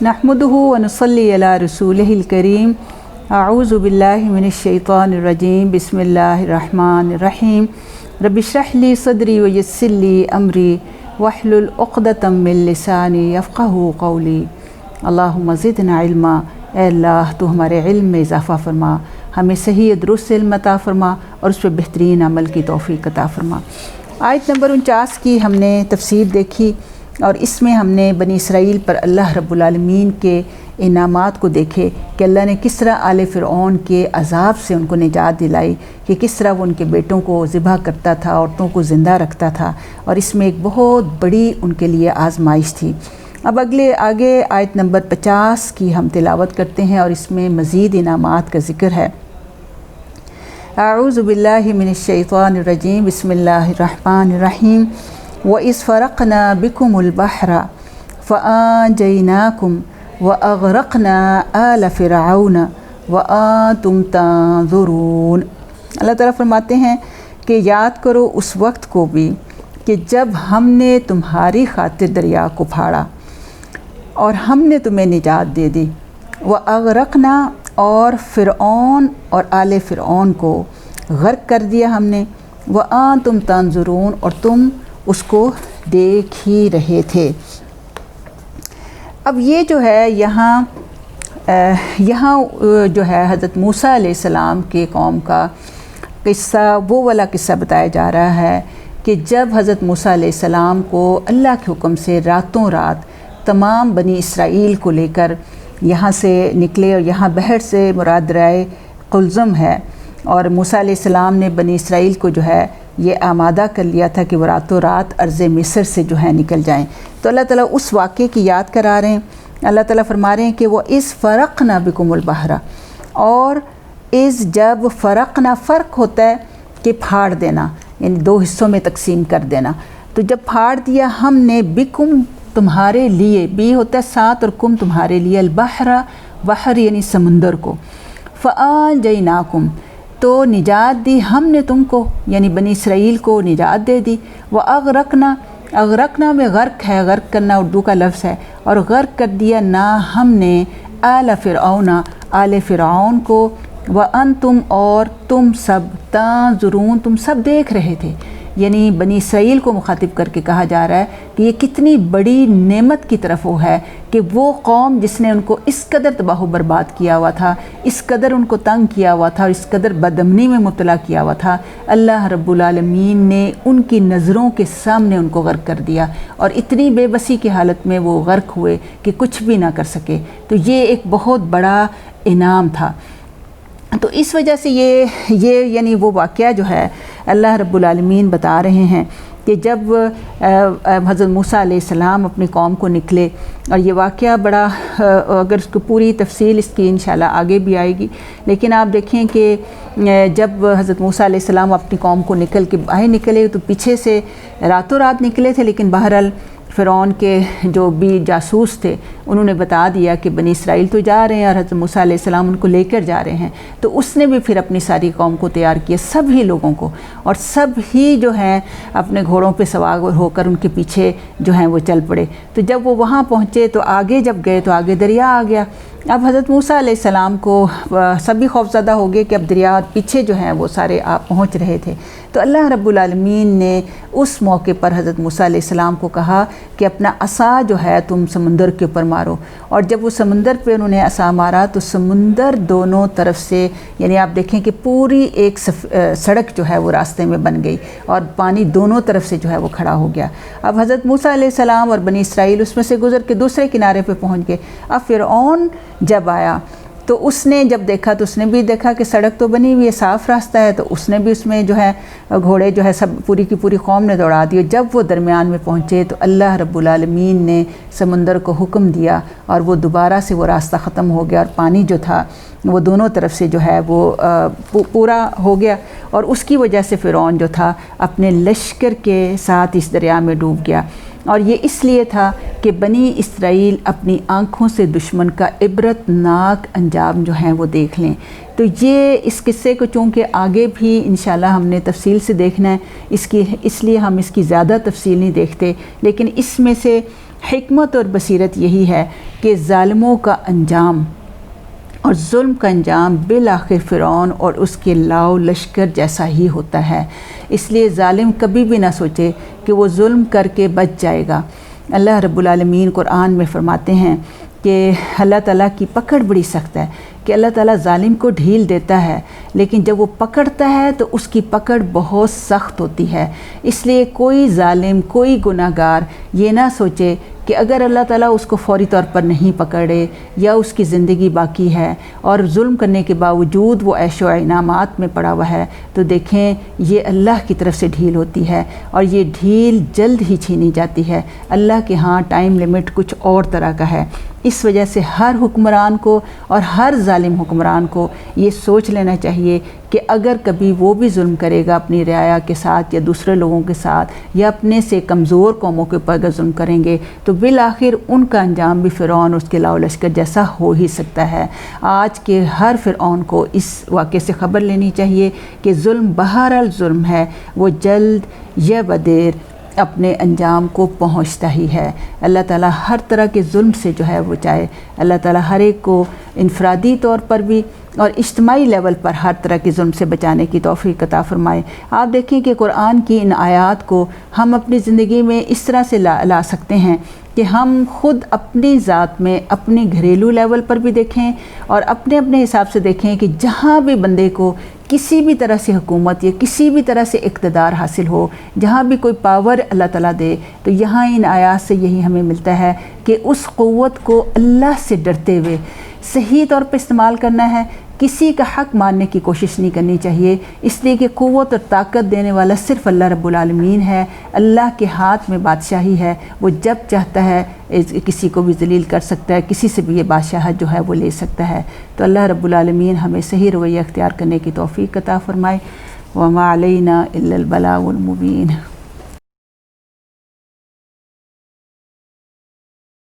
नहमदुहु व नुसल्ली अला रसूलिहिल करीम। अऊज़ु बिल्लाहि मिनश शैतानिर रजीम। बिस्मिल्लाहिर रहमानिर रहीम। रब्बि इश्रह ली सदरी व यस्सिर ली अमरी वहलुल उक़दतम मिन लिसानी यफ़क़हू क़ौली। अल्लाहुम्मा ज़िदना इल्मा। ऐ अल्लाह तो हमारे इल्म में इज़ाफ़ा फ़रमा, हमें सही दुरुस्त इल्म अता फ़रमा और उस पर बेहतरीन अमल की तौफ़ीक़ अता फ़रमा। आयत नंबर 49 की हमने तफ़सीर देखी और इसमें हमने बनी इसराइल पर अल्लाह रब्बुल आलमीन के इनामात को देखे कि अल्लाह ने किस तरह आले फ़िरऔन के अज़ाब से उनको निजात दिलाई, कि किस तरह वो उनके बेटों को ज़िबह करता था, औरतों को ज़िंदा रखता था, और इसमें एक बहुत बड़ी उनके लिए आज़माइश थी। अब आगे आयत नंबर 50 की हम तिलावत करते हैं और इसमें मज़ीद इनामात का ज़िक्र है। अऊज़ु बिल्लाहि मिनश शैतानिर रजीम। बिस्मिल्लाहिर रहमानिर रहीम। व इज़ फ़रक़ना बिकुमुल बहरा फ़अंजयनाकुम व अग़रक़ना आल फ़िरऔन व अंतुम तंज़ुरून। अल्लाह ताला फरमाते हैं कि याद करो उस वक्त को भी कि जब हमने तुम्हारी खातिर दरिया को फाड़ा और हमने तुम्हें निजात दे दी। व अग़रक़ना, और फ़िरऔन और आले फ़िरऔन को गर्क कर दिया हमने। व अंतुम तंज़ुरून, और तुम उसको देख ही रहे थे। अब ये जो है यहाँ जो है हज़रत मूसा अलैहिस्सलाम के कौम का किस्सा, वो वाला किस्सा बताया जा रहा है कि जब हज़रत मूसा अलैहिस्सलाम को अल्लाह के हुक्म से रातों रात तमाम बनी इसराइल को लेकर यहाँ से निकले, और यहाँ बहर से मुराद दरियाए कुलज़म है, और मूसा अलैहिस्सलाम ने बनी इसराइल को जो है ये आमादा कर लिया था कि वो रातों रात अर्ज़ मिस्र से जो है निकल जाएं। तो अल्लाह ताला उस वाक़े की याद करा रहे हैं। अल्लाह ताला फरमा रहे हैं कि वो इज़ फ़रक़ना बिकुमुल बहरा, और इज़ जब फ़रक़ना, फ़र्क होता है कि फाड़ देना, यानी दो हिस्सों में तकसीम कर देना। तो जब फाड़ दिया हमने, बिकुम तुम्हारे लिए, बी होता है साथ और कुम तुम्हारे लिए, अल-बहरा बहर यानी समंदर को, फ़अंजयनाकुम तो निजात दी हमने तुमको, यानी बनी इसराइल को निजात दे दी। व अग़रक़ना, अग़रक़ना में गर्क है, गर्क करना उर्दू का लफ्ज़ है, और गर्क कर दिया ना हमने आल फ़िरऔन, आले फ़िरऔन को, व अंतुम, और तुम सब, तंज़ुरून तुम सब देख रहे थे। यानी बनी इसराइल को मुखातिब करके कहा जा रहा है कि ये कितनी बड़ी नेमत की तरफ वो है कि वो कौम जिसने उनको इस कदर तबाह बर्बाद किया हुआ था, इस कदर उनको तंग किया हुआ था और इस कदर बदअमनी में मुब्तला किया हुआ था, अल्लाह रब्बुल आलमीन ने उनकी नज़रों के सामने उनको गर्क कर दिया, और इतनी बेबसी की हालत में वो गर्क हुए कि कुछ भी ना कर सके। तो ये एक बहुत बड़ा इनाम था। तो इस वजह से ये यानी वो वाक़या जो है अल्लाह रब्बुल आलमीन बता रहे हैं कि जब हज़रत मूसा अलैहिस्सलाम अपनी कौम को निकले, और ये वाक़या बड़ा, अगर उसको पूरी तफसील इसकी इंशाल्लाह आगे भी आएगी, लेकिन आप देखें कि जब हज़रत मूसा अलैहिस्सलाम अपनी कौम को निकल के बाहर निकले तो पीछे से रातों रात निकले थे, लेकिन बहरहाल फ़िरऔन के जो भी जासूस थे उन्होंने बता दिया कि बनी इसराइल तो जा रहे हैं और हज़रत मूसा अलैहिस्सलाम उनको लेकर जा रहे हैं। तो उसने भी फिर अपनी सारी कौम को तैयार किया, सभी लोगों को, और सब ही जो हैं अपने घोड़ों पे सवार होकर उनके पीछे जो हैं वो चल पड़े। तो जब वो वहाँ पहुँचे तो आगे जब गए तो आगे दरिया आ गया। अब हज़रत मूसा अलैहिस्सलाम को सभी खौफज़दा हो गए कि अब दरिया पीछे जो हैं वो सारे आप पहुँच रहे थे। तो अल्लाह रब्बुल आलमीन ने उस मौके पर हज़रत मूसा अलैहिस्सलाम को कहा कि अपना असा जो है तुम समंदर के ऊपर मारो, और जब वो समंदर पे उन्होंने असा मारा तो समंदर दोनों तरफ से, यानी आप देखें कि पूरी एक सड़क जो है वो रास्ते में बन गई और पानी दोनों तरफ से जो है वो खड़ा हो गया। अब हज़रत मूसा अलैहिस्सलाम और बनी इसराइल उसमें से गुज़र के दूसरे किनारे पे पहुंच गए। अब फ़िरऔन जब आया तो उसने जब देखा तो उसने भी देखा कि सड़क तो बनी हुई है, साफ़ रास्ता है, तो उसने भी उसमें जो है घोड़े जो है सब पूरी की पूरी कौम ने दौड़ा दिए। जब वो दरमियान में पहुँचे तो अल्लाह रब्बुल आलमीन ने समंदर को हुक्म दिया और वो दोबारा से वो रास्ता ख़त्म हो गया, और पानी जो था वो दोनों तरफ से जो है वो पूरा हो गया, और उसकी वजह से फ़िरऔन जो था अपने लश्कर के साथ इस दरिया में डूब गया। और ये इसलिए था कि बनी इसराइल अपनी आँखों से दुश्मन का इबरतनाक अंजाम जो है वो देख लें। तो ये इस किस्से को चूँकि आगे भी इंशाल्लाह हमने तफसील से देखना है, इसलिए हम इसकी ज़्यादा तफसील नहीं देखते, लेकिन इसमें से حکمت اور بصیرت یہی ہے کہ ظالموں کا انجام اور ظلم کا انجام بالآخر فرعون اور اس کے لاؤ لشکر جیسا ہی ہوتا ہے۔ اس لیے ظالم کبھی بھی نہ سوچے کہ وہ ظلم کر کے بچ جائے گا۔ اللہ رب العالمین قرآن میں فرماتے ہیں کہ اللہ تعالیٰ کی پکڑ بڑی سخت ہے، کہ اللہ تعالیٰ ظالم کو ڈھیل دیتا ہے لیکن جب وہ پکڑتا ہے تو اس کی پکڑ بہت سخت ہوتی ہے۔ اس لیے کوئی ظالم، کوئی گناہ گار یہ نہ سوچے کہ اگر اللہ تعالیٰ اس کو فوری طور پر نہیں پکڑے یا اس کی زندگی باقی ہے اور ظلم کرنے کے باوجود وہ عیش و انعامات میں پڑا ہوا ہے، تو دیکھیں یہ اللہ کی طرف سے ڈھیل ہوتی ہے اور یہ ڈھیل جلد ہی چھینی جاتی ہے۔ اللہ کے ہاں ٹائم لمٹ کچھ اور طرح کا ہے۔ اس وجہ سے ہر حکمران کو اور ہر ظالم حکمران کو یہ سوچ لینا چاہیے کہ اگر کبھی وہ بھی ظلم کرے گا اپنی رعایا کے ساتھ یا دوسرے لوگوں کے ساتھ یا اپنے سے کمزور قوموں کے اوپر اگر ظلم کریں گے تو بالآخر ان کا انجام بھی فرعون اس کے لاؤ لشکر جیسا ہو ہی سکتا ہے۔ آج کے ہر فرعون کو اس واقعے سے خبر لینی چاہیے کہ ظلم بہرحال ظلم ہے، وہ جلد یا بدیر اپنے انجام کو پہنچتا ہی ہے۔ اللہ تعالیٰ ہر طرح کے ظلم سے جو ہے وہ چاہے اللہ تعالیٰ ہر ایک کو انفرادی طور پر بھی اور اجتماعی لیول پر ہر طرح کے ظلم سے بچانے کی توفیق عطا فرمائے۔ آپ دیکھیں کہ قرآن کی ان آیات کو ہم اپنی زندگی میں اس طرح سے لا سکتے ہیں کہ ہم خود اپنی ذات میں اپنے گھریلو لیول پر بھی دیکھیں اور اپنے حساب سے دیکھیں کہ جہاں بھی بندے کو کسی بھی طرح سے حکومت یا کسی بھی طرح سے اقتدار حاصل ہو، جہاں بھی کوئی پاور اللہ تعالیٰ دے، تو یہاں ان آیات سے یہی ہمیں ملتا ہے کہ اس قوت کو اللہ سے ڈرتے ہوئے صحیح طور پہ استعمال کرنا ہے۔ کسی کا حق ماننے کی کوشش نہیں کرنی چاہیے، اس لیے کہ قوت اور طاقت دینے والا صرف اللہ رب العالمین ہے۔ اللہ کے ہاتھ میں بادشاہی ہے، وہ جب چاہتا ہے کسی کو بھی ذلیل کر سکتا ہے، کسی سے بھی یہ بادشاہت جو ہے وہ لے سکتا ہے۔ تو اللہ رب العالمین ہمیں صحیح رویہ اختیار کرنے کی توفیق عطا فرمائے۔ وما علینا الا البلاغ المبین۔